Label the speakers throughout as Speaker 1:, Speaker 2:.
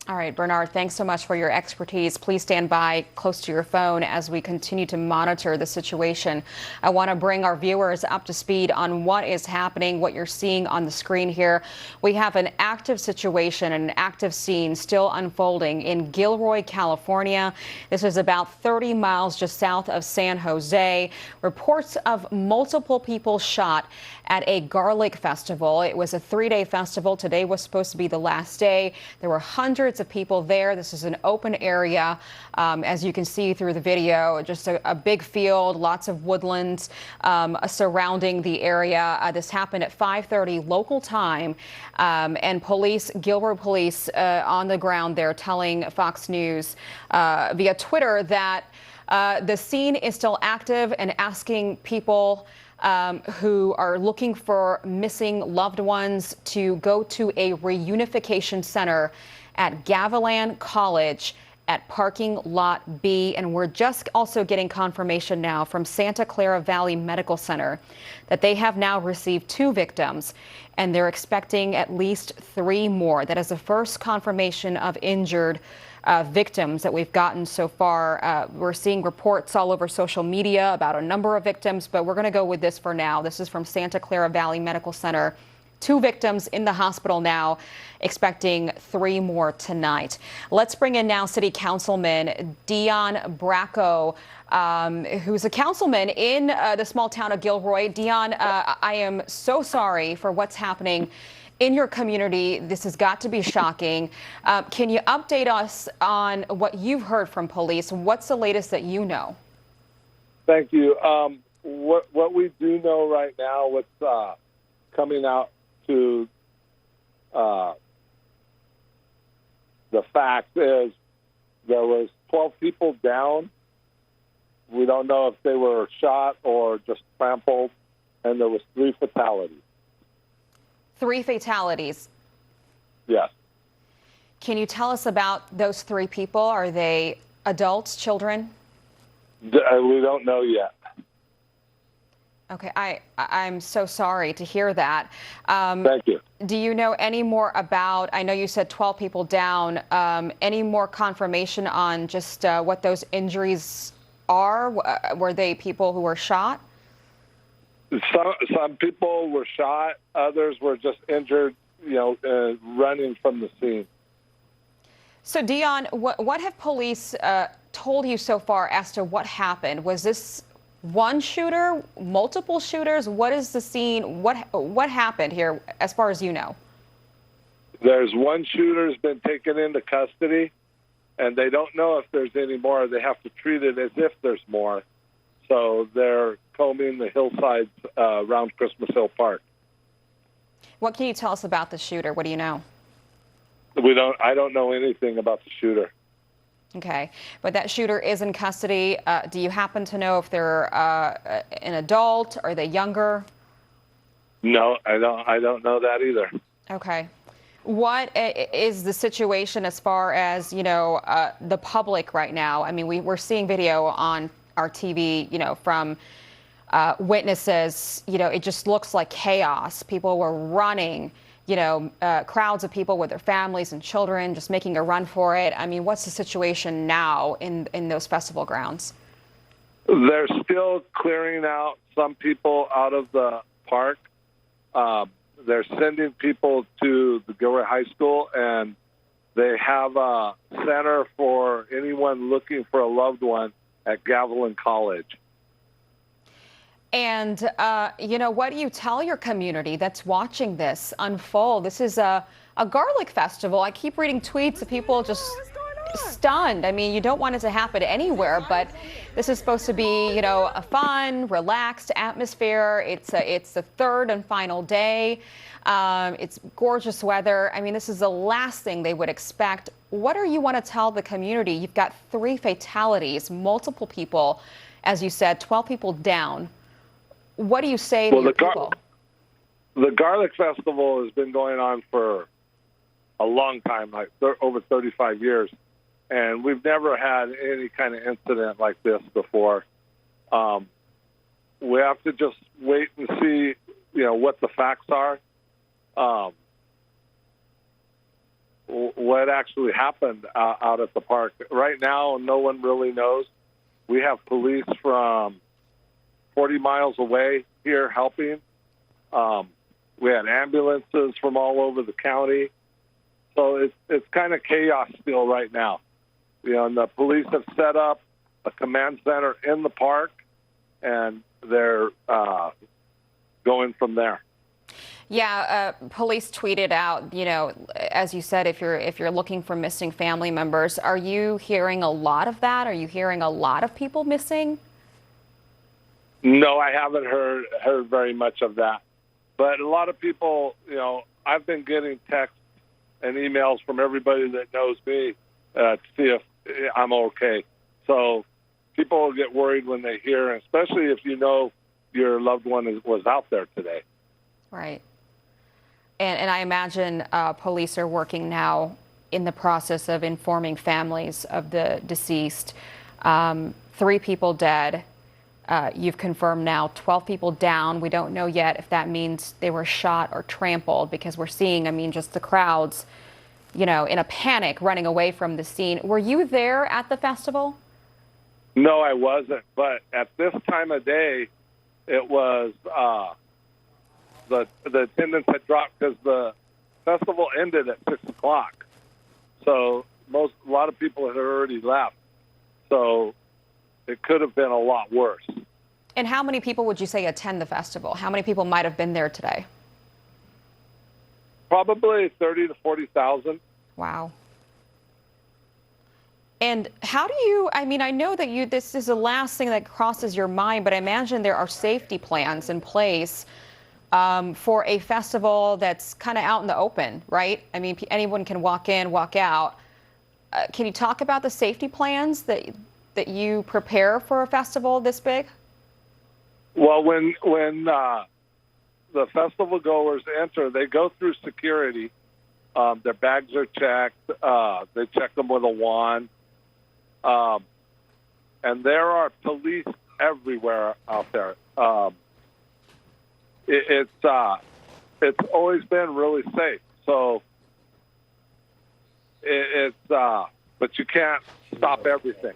Speaker 1: All right, Bernard, thanks so much for your expertise. Please stand by close to your phone as we continue to monitor the situation. I want to bring our viewers up to speed on what is happening, what you're seeing on the screen here. We have an active situation, an active scene still unfolding in Gilroy, California. This is about 30 miles just south of San Jose. Reports of multiple people shot at a garlic festival. It was a 3-day festival. Today was supposed to be the last day. There were hundreds of people there. This is an open area, as you can see through the video, just a big field, lots of woodlands surrounding the area. This happened at 5:30 local time, and Gilroy police on the ground there telling Fox News via Twitter that the scene is still active and asking people who are looking for missing loved ones to go to a reunification center at Gavilan College at parking lot B. And we're just also getting confirmation now from Santa Clara Valley Medical Center that they have now received 2 victims, and they're expecting at least 3 more. That is the first confirmation of injured victims that we've gotten so far. We're seeing reports all over social media about a number of victims, but we're going to go with this for now. This is from Santa Clara Valley Medical Center. 2 victims in the hospital now, expecting 3 more tonight. Let's bring in now City Councilman Dion Bracco, who's a councilman in the small town of Gilroy. Dion, I am so sorry for what's happening in your community. This has got to be shocking. Can you update us on what you've heard from police? What's the latest that you know?
Speaker 2: Thank you. What we do know right now, what's coming out to the fact is there was 12 people down. We don't know if they were shot or just trampled, and there was 3 fatalities.
Speaker 1: 3 fatalities.
Speaker 2: Yes.
Speaker 1: Can you tell us about those 3 people? Are they adults, children?
Speaker 2: We don't know yet.
Speaker 1: Okay, I'm so sorry to hear that.
Speaker 2: Thank you.
Speaker 1: Do you know any more about, I know you said 12 people down, any more confirmation on just what those injuries are? Were they people who were shot?
Speaker 2: Some people were shot. Others were just injured, running from the scene.
Speaker 1: So, Dion, what have police told you so far as to what happened? Was this one shooter, multiple shooters? What is the scene? What happened here, as far as you know?
Speaker 2: There's one shooter who's been taken into custody, and they don't know if there's any more. They have to treat it as if there's more. So they're combing the hillsides around Christmas Hill Park.
Speaker 1: What can you tell us about the shooter? What do you know?
Speaker 2: I don't know anything about the shooter.
Speaker 1: Okay, but that shooter is in custody. Do you happen to know if they're an adult? Are they younger?
Speaker 2: No, I don't know that either.
Speaker 1: Okay. What is the situation as far as, the public right now? I mean, we're seeing video on our TV, from witnesses. It just looks like chaos. People were running, crowds of people with their families and children just making a run for it. I mean, what's the situation now in those festival grounds?
Speaker 2: They're still clearing out some people out of the park. They're sending people to the Gilroy High School, and they have a center for anyone looking for a loved one at Gavilan College.
Speaker 1: And, what do you tell your community that's watching this unfold? This is a garlic festival. I keep reading tweets of people just stunned. I mean, you don't want it to happen anywhere, but this is supposed to be, a fun, relaxed atmosphere. It's the 3rd and final day. It's gorgeous weather. I mean, this is the last thing they would expect. What do you want to tell the community? You've got 3 fatalities, multiple people, as you said, 12 people down. What do you say to your people?
Speaker 2: The Garlic Festival has been going on for a long time, like over 35 years, and we've never had any kind of incident like this before. We have to just wait and see, what the facts are. what actually happened out at the park. Right now, no one really knows. We have police from 40 miles away here helping. We had ambulances from all over the county. So it's kind of chaos still right now. And the police have set up a command center in the park, and they're going from there.
Speaker 1: Yeah, police tweeted out, as you said, if you're looking for missing family members, are you hearing a lot of that? Are you hearing a lot of people missing?
Speaker 2: No, I haven't heard very much of that. But a lot of people, I've been getting texts and emails from everybody that knows me to see if I'm okay. So people get worried when they hear, especially if your loved one was out there today.
Speaker 1: Right. And I imagine police are working now in the process of informing families of the deceased. 3 people dead. You've confirmed now 12 people down. We don't know yet if that means they were shot or trampled, because we're seeing, just the crowds, in a panic running away from the scene. Were you there at the festival?
Speaker 2: No, I wasn't. But at this time of day, it was the attendance had dropped because the festival ended at 6 o'clock. So a lot of people had already left. So it could have been a lot worse.
Speaker 1: And how many people would you say attend the festival? How many people might have been there today?
Speaker 2: Probably 30 to 40,000.
Speaker 1: Wow. And how do you, I know that this is the last thing that crosses your mind, but I imagine there are safety plans in place for a festival that's kind of out in the open, right? Anyone can walk in, walk out. Can you talk about the safety plans that you prepare for a festival this big?
Speaker 2: Well, when the festival goers enter, they go through security. Their bags are checked. They check them with a wand. And there are police everywhere out there. It's always been really safe. So but you can't stop everything.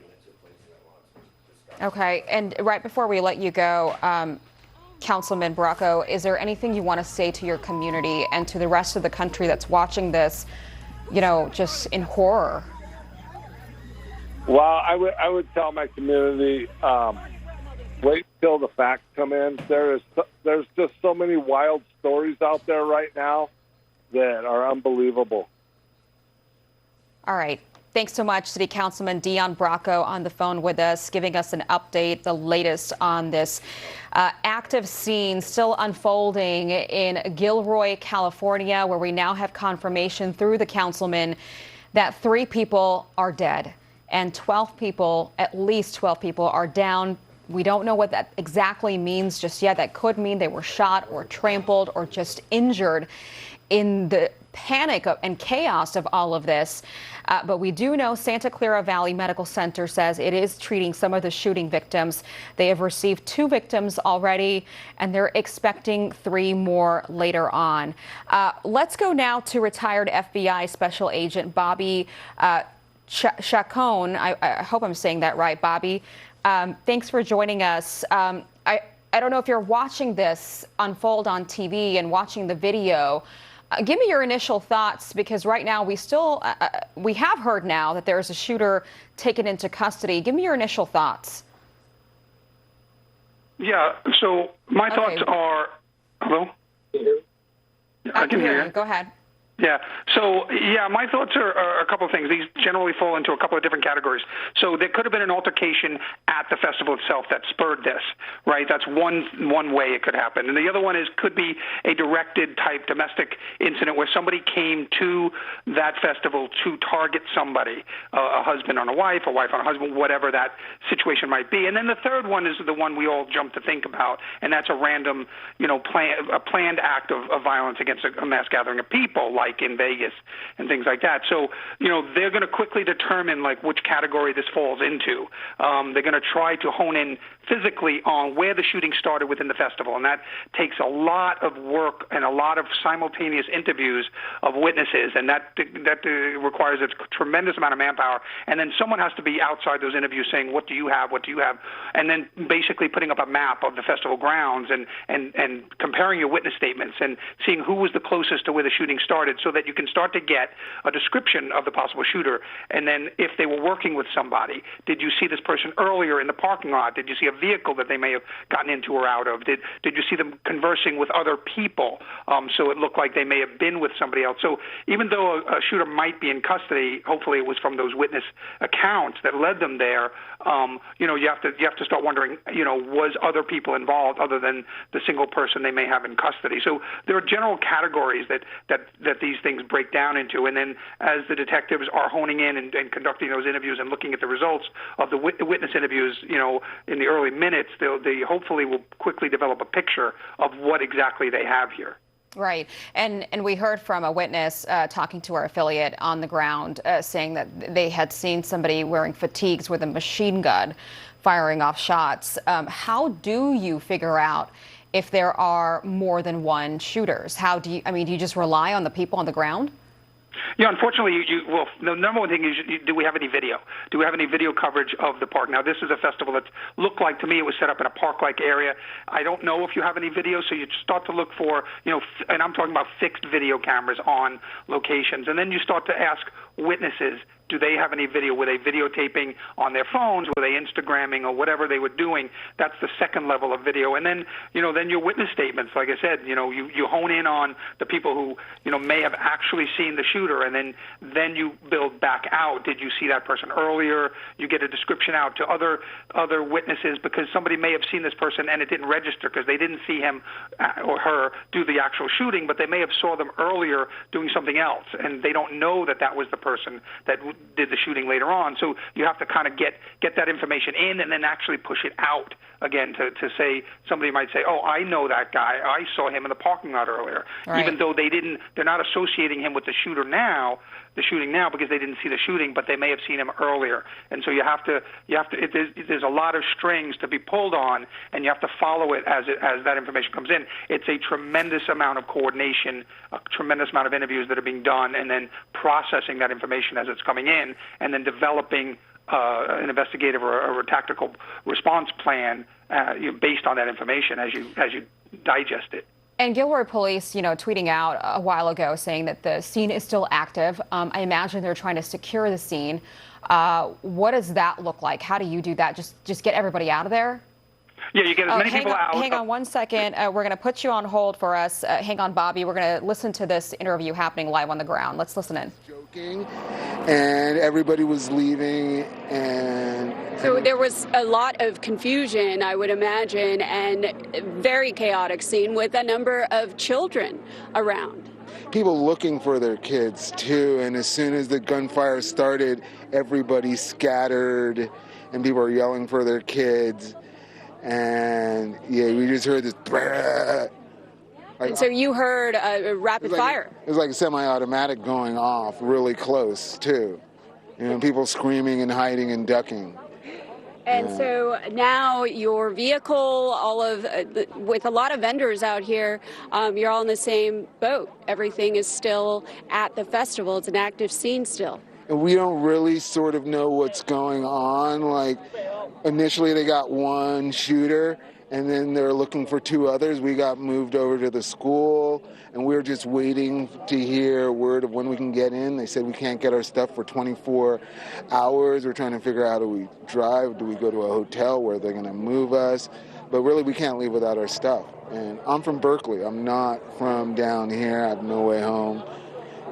Speaker 1: Okay, and right before we let you go, Councilman Bracco, is there anything you want to say to your community and to the rest of the country that's watching this, just in horror?
Speaker 2: Well, I would tell my community, wait till the facts come in. There's just so many wild stories out there right now that are unbelievable.
Speaker 1: All right. Thanks so much, City Councilman Dion Bracco on the phone with us, giving us an update, the latest on this active scene still unfolding in Gilroy, California, where we now have confirmation through the councilman that 3 people are dead and 12 people, at least 12 people, are down. We don't know what that exactly means just yet. That could mean they were shot or trampled or just injured in the panic and chaos of all of this. But we do know Santa Clara Valley Medical Center says it is treating some of the shooting victims. They have received 2 victims already, and they're expecting 3 more later on. Let's go now to retired FBI Special Agent Bobby Chacon. I hope I'm saying that right, Bobby. Thanks for joining us. I don't know if you're watching this unfold on TV and watching the video. Give me your initial thoughts, because right now we have heard now that there's a shooter taken into custody. Give me your initial thoughts.
Speaker 3: Yeah, so my thoughts are, hello?
Speaker 1: I can hear you. Go ahead.
Speaker 3: Yeah. So, my thoughts are a couple of things. These generally fall into a couple of different categories. So there could have been an altercation at the festival itself that spurred this, right? That's one way it could happen. And the other one could be a directed type domestic incident where somebody came to that festival to target somebody, a husband on a wife on a husband, whatever that situation might be. And then the third one is the one we all jump to think about, and that's a random, a planned act of violence against a mass gathering of people, like like in Vegas and things like that. So, they're going to quickly determine like which category this falls into. They're going to try to hone in physically on where the shooting started within the festival, and that takes a lot of work and a lot of simultaneous interviews of witnesses, and that requires a tremendous amount of manpower. And then someone has to be outside those interviews saying, what do you have, and then basically putting up a map of the festival grounds and comparing your witness statements and seeing who was the closest to where the shooting started, so that you can start to get a description of the possible shooter. And then if they were working with somebody, did you see this person earlier in the parking lot? Did you see a vehicle that they may have gotten into or out of? Did you see them conversing with other people? So it looked like they may have been with somebody else. So even though a shooter might be in custody, hopefully it was from those witness accounts that led them there. You have to start wondering, was other people involved other than the single person they may have in custody? So there are general categories that these things break down into, and then as the detectives are honing in and conducting those interviews and looking at the results of the witness interviews, in the early minutes, they hopefully will quickly develop a picture of what exactly they have here.
Speaker 1: Right. And we heard from a witness talking to our affiliate on the ground saying that they had seen somebody wearing fatigues with a machine gun firing off shots. How do you figure out if there are more than one shooters? Do you just rely on the people on the ground?
Speaker 3: Yeah, unfortunately, the number one thing is, do we have any video? Do we have any video coverage of the park? Now, this is a festival that looked like, to me, it was set up in a park-like area. I don't know if you have any video, so you start to look for, and I'm talking about fixed video cameras on locations. And then you start to ask witnesses, do they have any video? Were they videotaping on their phones? Were they Instagramming or whatever they were doing? That's the second level of video. And then, then your witness statements, like I said, you hone in on the people who, may have actually seen the shooter, and then you build back out. Did you see that person earlier? You get a description out to other witnesses, because somebody may have seen this person and it didn't register because they didn't see him or her do the actual shooting, but they may have saw them earlier doing something else, and they don't know that was the person that did the shooting later on. So you have to kind of get that information in and then actually push it out again to say, somebody might say, oh, I know that guy. I saw him in the parking lot earlier. Right. Even though they're not associating him with the shooting now because they didn't see the shooting, but they may have seen him earlier. And so there's a lot of strings to be pulled on, and you have to follow it as that information comes in. It's a tremendous amount of coordination, a tremendous amount of interviews that are being done, and then processing that information as it's coming in, and then developing an investigative or a tactical response plan based on that information as you digest it.
Speaker 1: And Gilroy Police, tweeting out a while ago saying that the scene is still active. I imagine they're trying to secure the scene. What does that look like? How do you do that? Just get everybody out of there?
Speaker 3: Yeah, you get as many people out.
Speaker 1: Hang on one second. We're going to put you on hold for us. Hang on, Bobby. We're going to listen to this interview happening live on the ground. Let's listen in.
Speaker 4: Joking, and everybody was leaving, and
Speaker 5: so there was a lot of confusion, I would imagine, and a very chaotic scene with a number of children around.
Speaker 4: People looking for their kids too, and as soon as the gunfire started, everybody scattered, and people were yelling for their kids. And yeah, we just heard this.
Speaker 5: And so you heard a rapid fire.
Speaker 4: It was like a semi-automatic going off really close, too. People screaming and hiding and ducking.
Speaker 5: And so now your vehicle, with a lot of vendors out here, you're all in the same boat. Everything is still at the festival. It's an active scene still.
Speaker 4: And we don't really sort of know what's going on. Like, initially they got one shooter, and then they're looking for two others. We got moved over to the school, and we're just waiting to hear word of when we can get in. They said we can't get our stuff for 24 hours. We're trying to figure out, do we drive? Do we go to a hotel where they're going to move us? But really, we can't leave without our stuff. And I'm from Berkeley. I'm not from down here. I have no way home.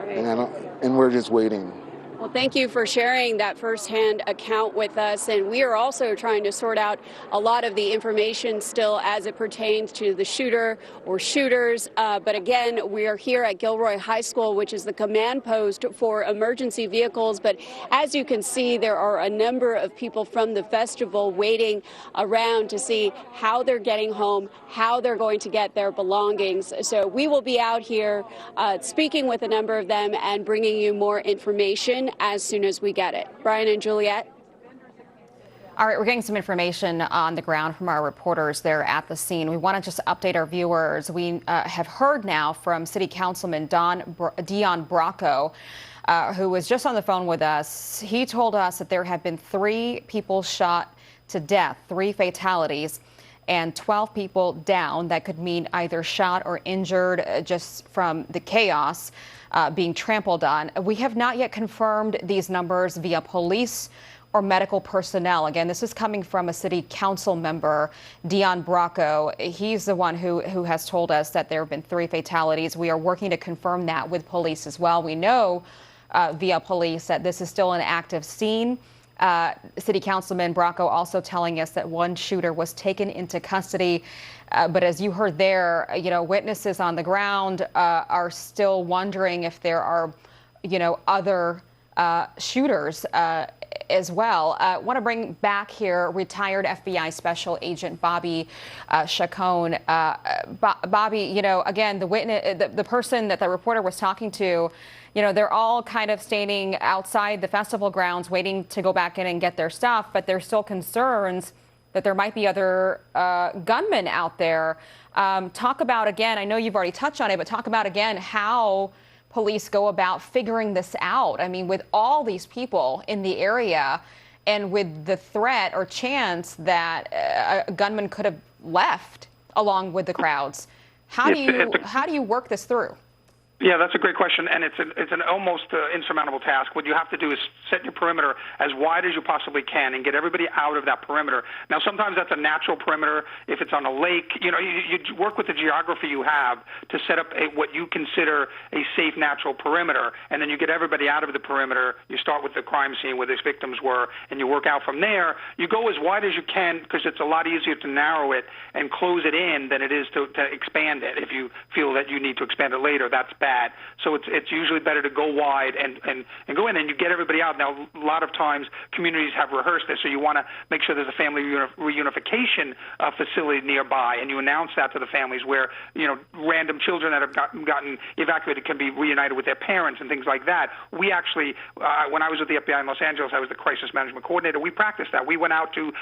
Speaker 4: And we're just waiting.
Speaker 5: Well, thank you for sharing that firsthand account with us. And we are also trying to sort out a lot of the information still as it pertains to the shooter or shooters. But again, we are here at Gilroy High School, which is the command post for emergency vehicles. But as you can see, there are a number of people from the festival waiting around to see how they're getting home, how they're going to get their belongings. So we will be out here speaking with a number of them and bringing you more information as soon as we get it. Brian and Juliet.
Speaker 1: All right, we're getting some information on the ground from our reporters there at the scene. We want to just update our viewers. We have heard now from City Councilman Dion Bracco, who was just on the phone with us. He told us that there have been 3 people shot to death, 3 fatalities, and 12 people down. That could mean either shot or injured just from the chaos being trampled on. We have not yet confirmed these numbers via police or medical personnel. Again, this is coming from a city council member, Dion Bracco. He's the one who has told us that there have been 3 fatalities. We are working to confirm that with police as well. We know via police that this is still an active scene. City Councilman Bracco also telling us that 1 shooter was taken into custody. But as you heard there, witnesses on the ground are still wondering if there are, other shooters as well. I want to bring back here retired FBI Special Agent Bobby Chacon. Bobby, again, the witness, the person that the reporter was talking to, they're all kind of standing outside the festival grounds waiting to go back in and get their stuff, but there's still concerns that there might be other gunmen out there. Talk about, again, I know you've already touched on it, but talk about, again, how police go about figuring this out. I mean, with all these people in the area and with the threat or chance that a gunman could have left along with the crowds, how do you work this through?
Speaker 3: Yeah, that's a great question, and it's an almost insurmountable task. What you have to do is set your perimeter as wide as you possibly can and get everybody out of that perimeter. Now, sometimes that's a natural perimeter. If it's on a lake, you work with the geography you have to set up what you consider a safe natural perimeter, and then you get everybody out of the perimeter. You start with the crime scene where these victims were, and you work out from there. You go as wide as you can because it's a lot easier to narrow it and close it in than it is to expand it. If you feel that you need to expand it later, that's bad. So it's usually better to go wide and go in, and you get everybody out. Now, a lot of times communities have rehearsed this, so you want to make sure there's a family reunification facility nearby, and you announce that to the families where, random children that have gotten evacuated can be reunited with their parents and things like that. We actually, when I was with the FBI in Los Angeles, I was the crisis management coordinator. We practiced that. We went out to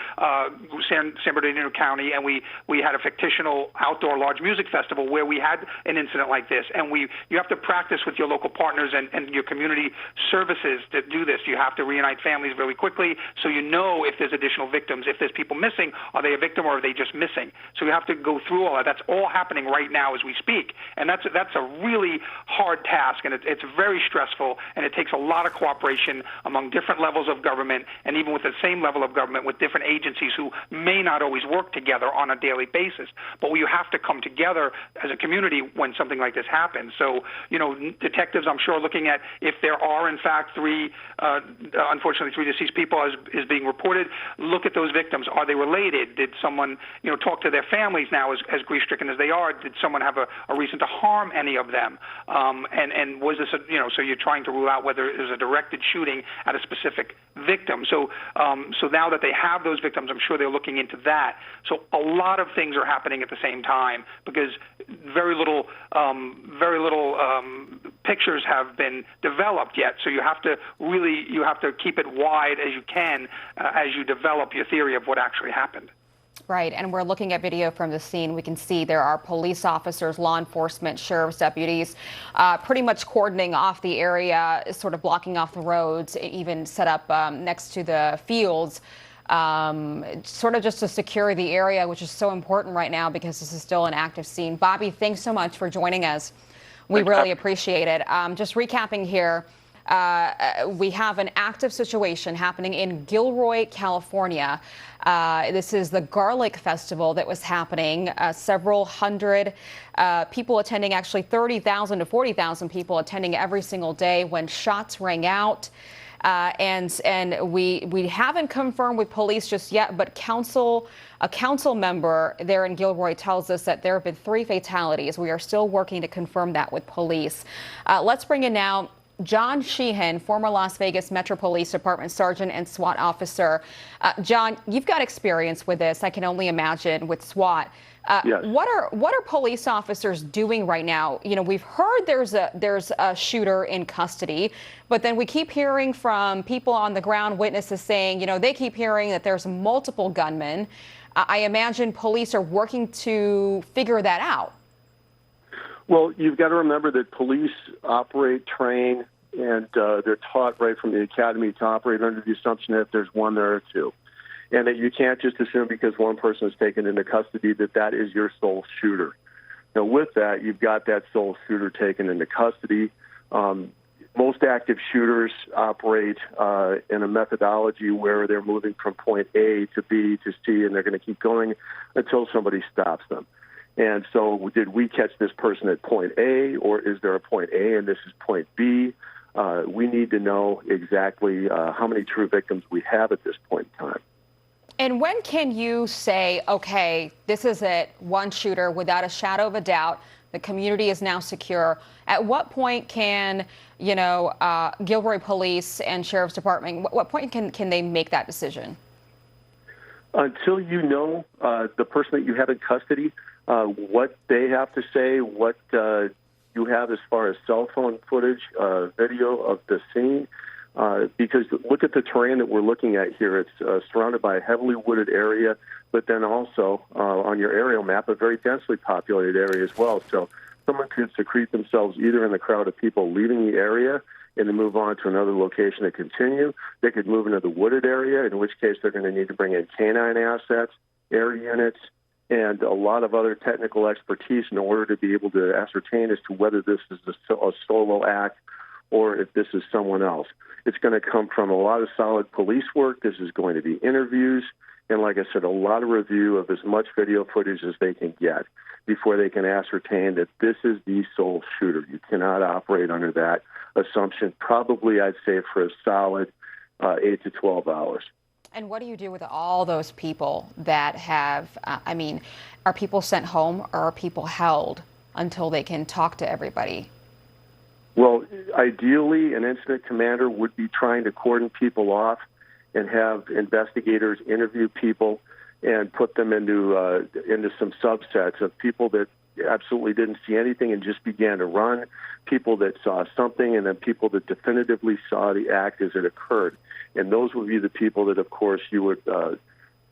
Speaker 3: San Bernardino County, and we had a fictional outdoor large music festival where we had an incident like this, and you have to practice with your local partners and your community services to do this. You have to reunite families really quickly so you know if there's additional victims. If there's people missing, are they a victim or are they just missing? So you have to go through all that. That's all happening right now as we speak. And that's a really hard task, and it's very stressful, and it takes a lot of cooperation among different levels of government and even with the same level of government with different agencies who may not always work together on a daily basis. But you have to come together as a community when something like this happens. So, detectives, I'm sure, are looking at if there are, in fact, unfortunately, 3 deceased people is being reported. Look at those victims. Are they related? Did someone, talk to their families now, as grief-stricken as they are? Did someone have a reason to harm any of them? And was this, so you're trying to rule out whether it was a directed shooting at a specific victim. So now that they have those victims, I'm sure they're looking into that. So a lot of things are happening at the same time because very little pictures have been developed yet. So you have to keep it wide as you can as you develop your theory of what actually happened.
Speaker 1: Right, and we're looking at video from the scene. We can see there are police officers, law enforcement, sheriff's deputies, pretty much cordoning off the area, sort of blocking off the roads, even set up next to the fields, sort of just to secure the area, which is so important right now because this is still an active scene. Bobby, thanks so much for joining us. We really appreciate it. Just recapping here. We have an active situation happening in Gilroy, California. This is the Garlic Festival that was happening. Several hundred people attending, actually 30,000 to 40,000 people attending every single day when shots rang out. And we haven't confirmed with police just yet, but a council member there in Gilroy tells us that there have been 3 fatalities. We are still working to confirm that with police. Let's bring in now John Sheehan, former Las Vegas Metro Police Department Sergeant and SWAT officer. John, you've got experience with this, I can only imagine, with SWAT.
Speaker 6: Yes.
Speaker 1: What are police officers doing right now? You know, we've heard there's a shooter in custody, but then we keep hearing from people on the ground, witnesses saying, you know, they keep hearing that there's multiple gunmen. I imagine police are working to figure that out.
Speaker 6: Well, you've got to remember that police operate, train, and they're taught right from the academy to operate under the assumption that if there's one, there are 2. And that you can't just assume because one person is taken into custody that that is your sole shooter. Now, with that, you've got that sole shooter taken into custody. Most active shooters operate in a methodology where they're moving from point A to B to C, and they're going to keep going until somebody stops them. And so did we catch this person at point A, or is there a point A and this is point B? We need to know exactly how many true victims we have at this point in time.
Speaker 1: And when can you say, okay, this is it, one shooter without a shadow of a doubt, the community is now secure? At what point can, you know, Gilroy Police and Sheriff's Department, what point can they make that decision?
Speaker 6: Until you know the person that you have in custody, what they have to say, what you have as far as cell phone footage, video of the scene, because look at the terrain that we're looking at here. It's surrounded by a heavily wooded area, but then also on your aerial map, a very densely populated area as well. So someone could secrete themselves either in the crowd of people leaving the area and then move on to another location to continue. They could move into the wooded area, in which case they're going to need to bring in canine assets, air units, and a lot of other technical expertise in order to be able to ascertain as to whether this is a solo act or if this is someone else. It's going to come from a lot of solid police work. This is going to be interviews, and like I said, a lot of review of as much video footage as they can get before they can ascertain that this is the sole shooter. You cannot operate under that assumption, probably I'd say for a solid 8 to 12 hours.
Speaker 1: And what do you do with all those people that have, are people sent home or are people held until they can talk to everybody?
Speaker 6: Well, ideally, an incident commander would be trying to cordon people off and have investigators interview people and put them into some subsets of people that absolutely didn't see anything and just began to run, people that saw something, and then people that definitively saw the act as it occurred. And those would be the people that, of course, you would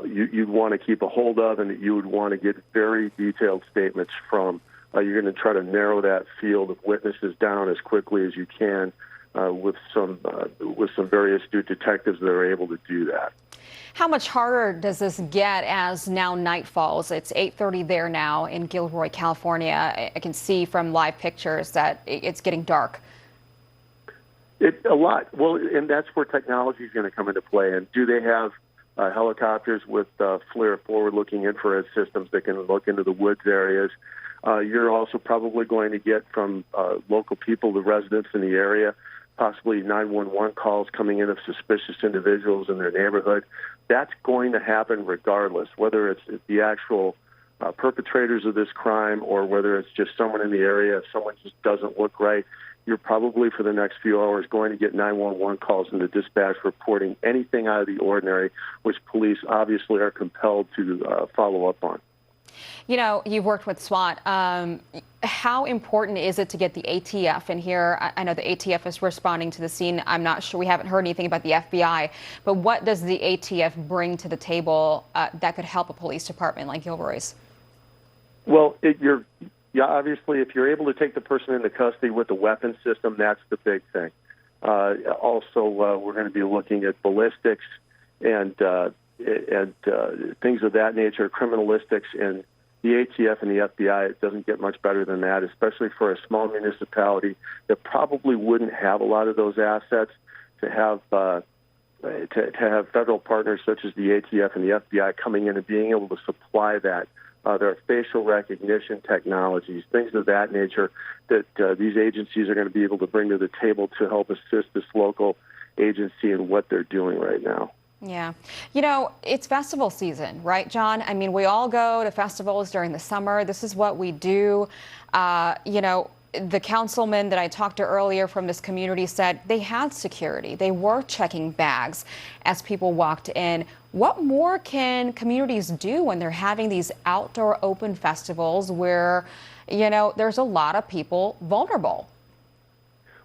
Speaker 6: you'd want to keep a hold of, and that you would want to get very detailed statements from. You're going to try to narrow that field of witnesses down as quickly as you can with some very astute detectives that are able to do that.
Speaker 1: How much harder does this get as now night falls? It's 8:30 there now in Gilroy, California. I can see from live pictures that it's getting dark.
Speaker 6: A lot. Well, and that's where technology is going to come into play. And do they have helicopters with FLIR, forward-looking infrared systems that can look into the woods areas? You're also probably going to get from local people, the residents in the area, possibly 911 calls coming in of suspicious individuals in their neighborhood. That's going to happen regardless, whether it's the actual perpetrators of this crime or whether it's just someone in the area. If someone just doesn't look right, you're probably for the next few hours going to get 911 calls into dispatch reporting anything out of the ordinary, which police obviously are compelled to follow up on.
Speaker 1: You know, you've worked with SWAT. How important is it to get the ATF in here? I know the ATF is responding to the scene. I'm not sure. We haven't heard anything about the FBI. But what does the ATF bring to the table that could help a police department like Gilroy's?
Speaker 6: Well, obviously, if you're able to take the person into custody with the weapons system, that's the big thing. Also, we're going to be looking at ballistics and things of that nature, criminalistics, and the ATF and the FBI. It doesn't get much better than that, especially for a small municipality that probably wouldn't have a lot of those assets. To have federal partners such as the ATF and the FBI coming in and being able to supply that. There are facial recognition technologies, things of that nature that these agencies are going to be able to bring to the table to help assist this local agency and what they're doing right now.
Speaker 1: Yeah. You know, it's festival season, right, John? I mean, we all go to festivals during the summer. This is what we do. You know, the councilman that I talked to earlier from this community said they had security. They were checking bags as people walked in. What more can communities do when they're having these outdoor open festivals where, you know, there's a lot of people vulnerable?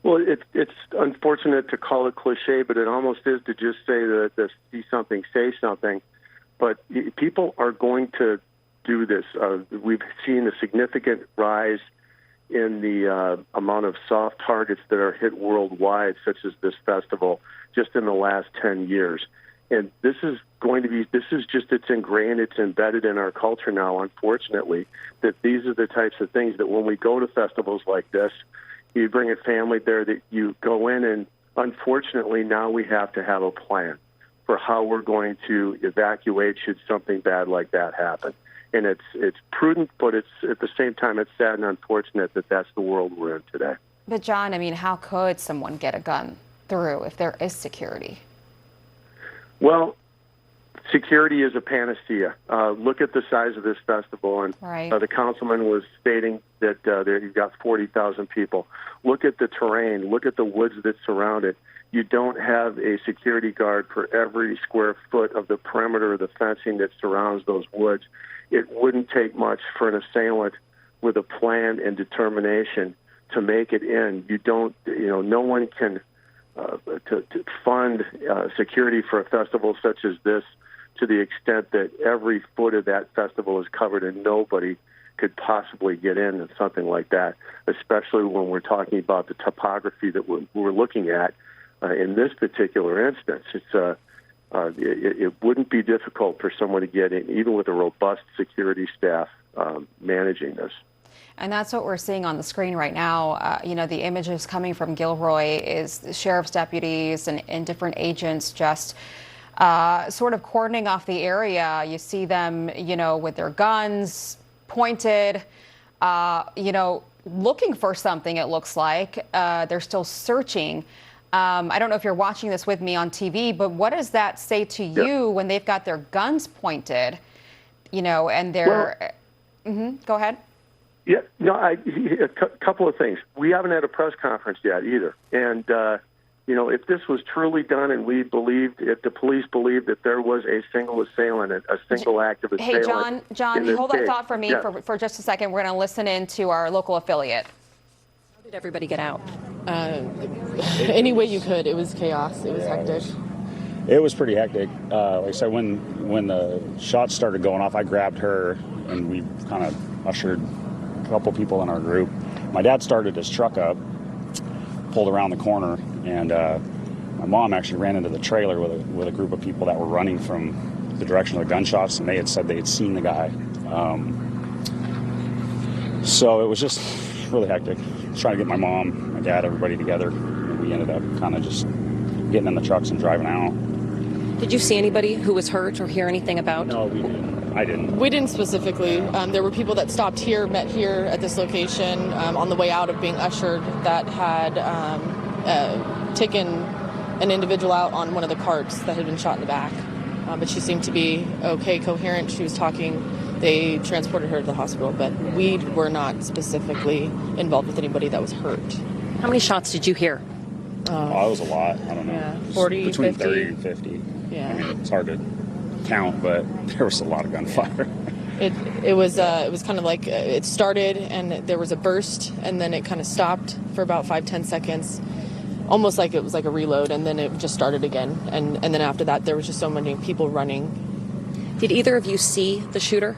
Speaker 6: Well, it's unfortunate to call it cliche, but it almost is to just say that see something, say something. But people are going to do this. We've seen a significant rise in the amount of soft targets that are hit worldwide, such as this festival, just in the last 10 years. And this is it's ingrained, it's embedded in our culture now, unfortunately, that these are the types of things that when we go to festivals like this, you bring a family there, that you go in, and unfortunately now we have to have a plan for how we're going to evacuate should something bad like that happen. And it's prudent, but it's at the same time it's sad and unfortunate that that's the world we're in today.
Speaker 1: But John, I mean, how could someone get a gun through if there is security?
Speaker 6: Well, security is a panacea. Look at the size of this festival, and
Speaker 1: right.
Speaker 6: The councilman was stating that there you've got 40,000 people. Look at the terrain. Look at the woods that surround it. You don't have a security guard for every square foot of the perimeter of the fencing that surrounds those woods. It wouldn't take much for an assailant with a plan and determination to make it in. No one can to fund security for a festival such as this to the extent that every foot of that festival is covered and nobody could possibly get in something like that, especially when we're talking about the topography that we're looking at in this particular instance. It wouldn't be difficult for someone to get in, even with a robust security staff managing this.
Speaker 1: And that's what we're seeing on the screen right now. The images coming from Gilroy is the sheriff's deputies and different agents just sort of cordoning off the area. You see them, with their guns pointed, looking for something, it looks like. They're still searching. I don't know if you're watching this with me on TV, but what does that say to you when they've got their guns pointed, and they're... Go ahead.
Speaker 6: Yeah, no, a couple of things. We haven't had a press conference yet either. And, if this was truly done and if the police believed that there was a single assailant, a single active assailant.
Speaker 1: Hey, John, hold that thought for me for just a second. We're going to listen in to our local affiliate.
Speaker 7: How did everybody get out?
Speaker 8: Any way you could. It was chaos. It was hectic.
Speaker 9: It was pretty hectic. Like I said, when the shots started going off, I grabbed her and we kind of ushered a couple people in our group. My dad started his truck up, pulled around the corner, and my mom actually ran into the trailer with a group of people that were running from the direction of the gunshots, and they had said they had seen the guy. So it was just really hectic. Trying to get my mom, my dad, everybody together, and we ended up kind of just getting in the trucks and driving out.
Speaker 7: Did you see anybody who was hurt or hear anything about?
Speaker 9: No, we didn't. I didn't.
Speaker 8: We didn't specifically. There were people that stopped here, met here at this location on the way out of being ushered that had taken an individual out on one of the carts that had been shot in the back. But she seemed to be okay, coherent. She was talking. They transported her to the hospital, but we were not specifically involved with anybody that was hurt.
Speaker 7: How many shots did you hear?
Speaker 9: It was a lot. I don't know.
Speaker 8: Yeah, 40,
Speaker 9: between
Speaker 8: 50.
Speaker 9: 30 and 50.
Speaker 8: Yeah.
Speaker 9: I mean, it's hard to count, but there was a lot of gunfire.
Speaker 8: It was kind of like it started and there was a burst and then it kind of stopped for about 5-10 seconds, almost like it was like a reload, and then it just started again. And then after that, there was just so many people running.
Speaker 7: Did either of you see the shooter?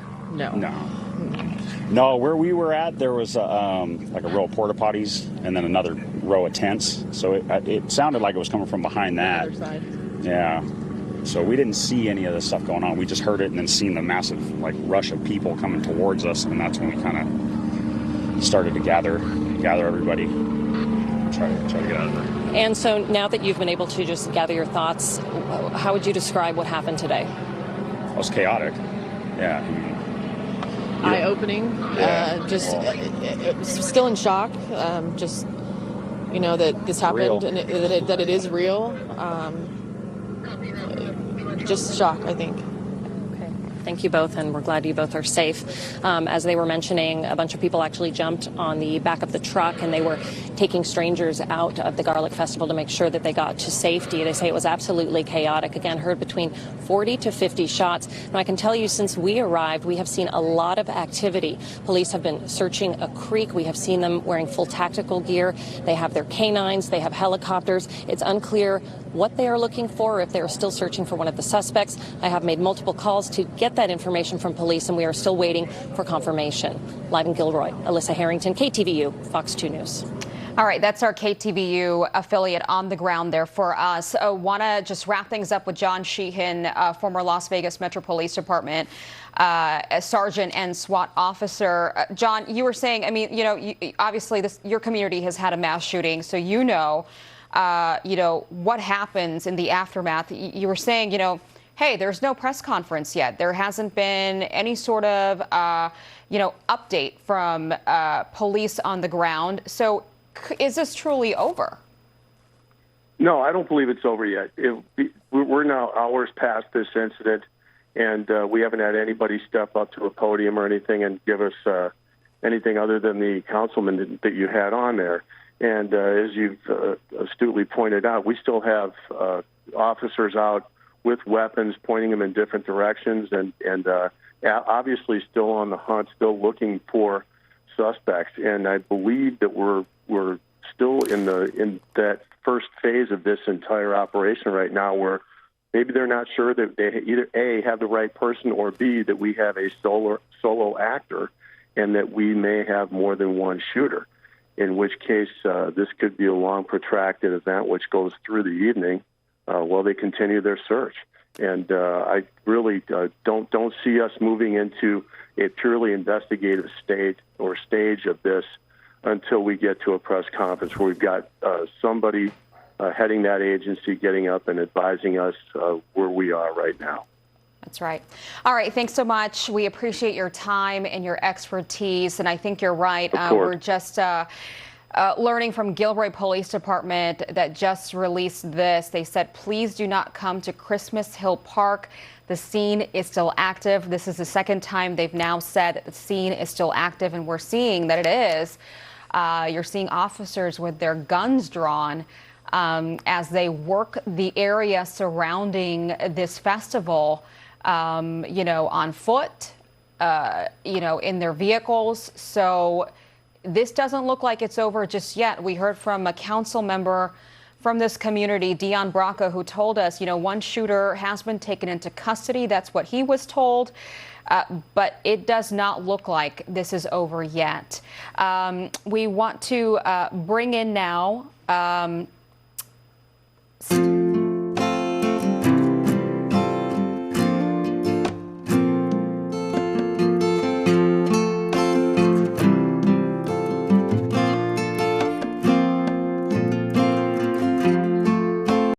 Speaker 9: No, where we were at, there was like a row of porta potties and then another row of tents. So it sounded like it was coming from behind that.
Speaker 8: The other side.
Speaker 9: Yeah. So we didn't see any of this stuff going on. We just heard it and then seen the massive rush of people coming towards us, and that's when we kind of started to gather everybody, try to get out of there.
Speaker 7: And so now that you've been able to just gather your thoughts, how would you describe what happened today?
Speaker 9: It was chaotic. Yeah.
Speaker 8: Eye-opening. Just still in shock. Just you know, that this happened and that it is real. Just shock, I think.
Speaker 7: Thank you both, and we're glad you both are safe. As they were mentioning, a bunch of people actually jumped on the back of the truck, and they were taking strangers out of the Garlic Festival to make sure that they got to safety. They say it was absolutely chaotic. Again, heard between 40 to 50 shots. And I can tell you, since we arrived, we have seen a lot of activity. Police have been searching a creek. We have seen them wearing full tactical gear. They have their canines. They have helicopters. It's unclear what they are looking for, or if they are still searching for one of the suspects. I have made multiple calls to get that information from police, and we are still waiting for confirmation. Live in Gilroy, Alyssa Harrington, KTVU, Fox 2 News.
Speaker 1: All right, that's our KTVU affiliate on the ground there for us. Want to just wrap things up with John Sheehan, former Las Vegas Metro Police Department sergeant and SWAT officer. John, you were saying, I mean, you know, obviously your community has had a mass shooting, so you know, what happens in the aftermath. You were saying, you know, hey, there's no press conference yet. There hasn't been any sort of, update from police on the ground. So is this truly over?
Speaker 6: No, I don't believe it's over yet. We're now hours past this incident, and we haven't had anybody step up to a podium or anything and give us anything other than the councilman that you had on there. And as you've astutely pointed out, we still have officers out with weapons pointing them in different directions, and obviously still on the hunt, still looking for suspects. And I believe that we're still in that first phase of this entire operation right now, where maybe they're not sure that they either A, have the right person, or B, that we have a solo actor, and that we may have more than one shooter. In which case, this could be a long, protracted event which goes through the evening while they continue their search. And I really don't see us moving into a purely investigative stage of this until we get to a press conference where we've got somebody heading that agency getting up and advising us where we are right now.
Speaker 1: That's right. All right. Thanks so much. We appreciate your time and your expertise. And I think you're right. We're just learning from Gilroy Police Department that just released this. They said, please do not come to Christmas Hill Park. The scene is still active. This is the second time they've now said the scene is still active, and we're seeing that it is. You're seeing officers with their guns drawn as they work the area surrounding this festival. On foot, in their vehicles. So this doesn't look like it's over just yet. We heard from a council member from this community, Dion Braca, who told us, one shooter has been taken into custody. That's what he was told. But it does not look like this is over yet. We want to bring in now